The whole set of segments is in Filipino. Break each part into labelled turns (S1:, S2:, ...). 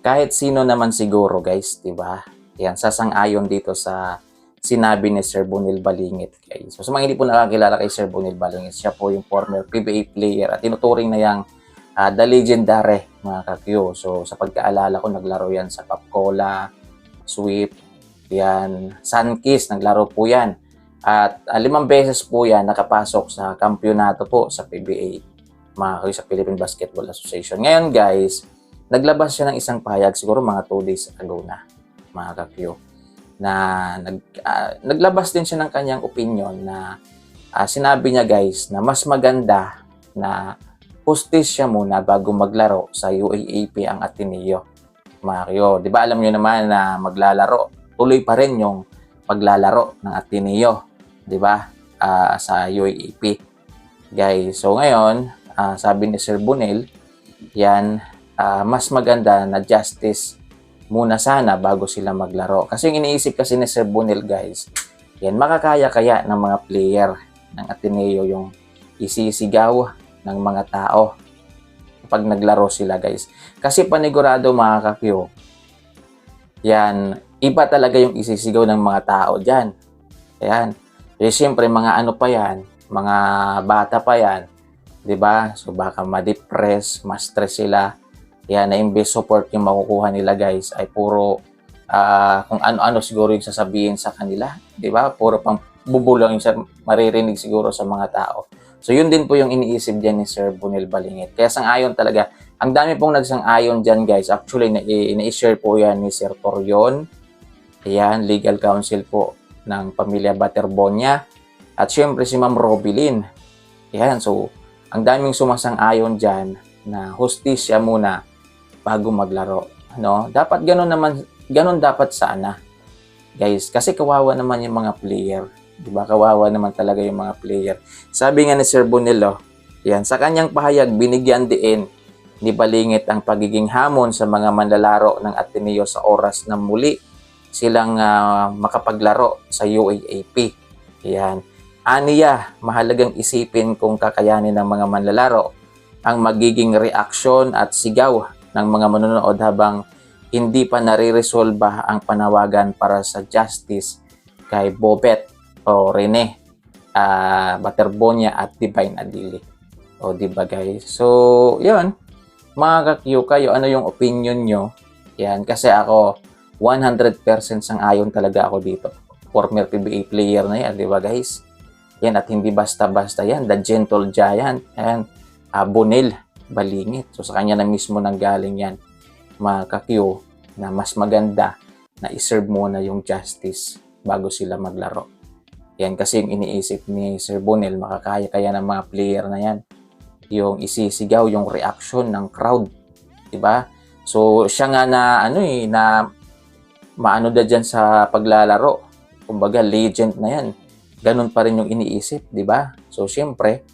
S1: kahit sino naman siguro guys, di ba? Yan, sasang-ayon dito sa sinabi ni Sir Bunil Balingit guys. So sa mga hindi po nakakilala kay Sir Bunil Balingit, siya po yung former PBA player at tinuturing na yang the legendary mga kakyo. So sa pagkaalala ko, naglaro yan sa Papcola, Sweep, yan, Sunkiss, naglaro po yan. At 5 beses po yan nakapasok sa kampyonato po sa PBA, mga kakyo, sa Philippine Basketball Association. Ngayon guys, naglabas siya ng isang pahayag siguro mga 2 days ago na, mga kakyo, na naglabas din siya ng kanyang opinion na sinabi niya guys na mas maganda na hustisya muna bago maglaro sa UAAP ang Ateneo. Mario, di ba alam niyo naman na maglalaro, tuloy pa rin yung paglalaro ng Ateneo, di ba, sa UAAP. Guys, so ngayon, sabi ni Sir Bunil, yan, mas maganda na justice muna sana bago sila maglaro. Kasi yung iniisip kasi ni Sir Bunil guys, yan, makakaya kaya ng mga player ng Ateneo yung isisigaw ng mga tao pag naglaro sila guys. Kasi panigurado mga kakyo, yan, iba talaga yung isisigaw ng mga tao dyan. Ayan. Eh, siyempre, mga ano pa yan, mga bata pa yan, di ba? So, baka ma-depress, ma-stress sila. Yan, na imbes support yung makukuha nila guys, ay puro kung ano-ano siguro yung sasabihin sa kanila. Di ba? Puro pang bubulang yung maririnig siguro sa mga tao. So, yun din po yung iniisip dyan ni Sir Bunil Balingit. Kaya sang-ayon talaga. Ang dami pong nagsang-ayon dyan guys. Actually, ina-share po yan ni Sir Torion. Ayan, legal counsel po ng pamilya Baterbonia. At syempre si Ma'am Robilin. Ayan, so ang daming sumasang-ayon dyan na hustisya muna bago maglaro. No? Dapat ganun dapat sana. Guys, kasi kawawa naman yung mga player. Diba? Kawawa naman talaga yung mga player. Sabi nga ni Sir Bunilo, yan, sa kanyang pahayag, binigyan din ni Balingit ang pagiging hamon sa mga manlalaro ng Ateneo sa oras na muli silang makapaglaro sa UAAP. Yan. Aniya, mahalagang isipin kung kakayanin ng mga manlalaro ang magiging reaksyon at sigaw ng mga manonood habang hindi pa nare-resolba ang panawagan para sa justice kay Bobet o Rene Baterbonia at Divine Adili. O diba guys? So, yun. Mga kakyo, kayo, ano yung opinion nyo? Yan, kasi ako 100% sang-ayon talaga ako dito. Former PBA player na yan, di ba guys? Yan, at hindi basta-basta yan. The Gentle Giant. Yan, Bunil Balingit. So, sa kanya na mismo nanggaling yan, mga kakyo, na mas maganda na iserve muna yung justice bago sila maglaro. Yan, kasi yung iniisip ni Sir Bunil, makakaya kaya ng mga player na yan. Yung isisigaw, yung reaction ng crowd. Diba? So, siya nga na, na maano da dyan sa paglalaro. Kumbaga, legend na yan. Ganun pa rin yung iniisip, di ba? So, syempre,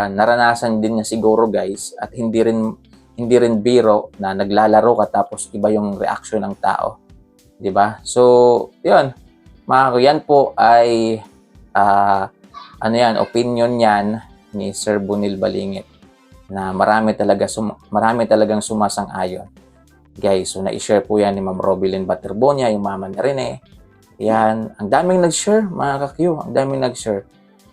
S1: naranasan din niya siguro, guys, at hindi rin biro na naglalaro ka tapos iba yung reaction ng tao. Di ba? So, yun. Yan po ay, opinion yan ni Sir Bunil Balingit na marami talagang sumasang-ayon. Guys, so na-share po yan ni Ma'am Robilin Baterbonia, yung mama ni Rene. Yan, ang daming nag-share, mga kakyo, ang daming nag-share.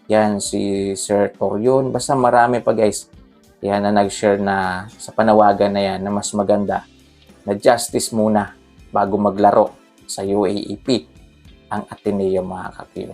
S1: Yan, si Sir Torion, basta marami pa guys. Yan na nag-share na sa panawagan na yan na mas maganda na justice muna bago maglaro sa UAAP ang Ateneo, mga kakyo.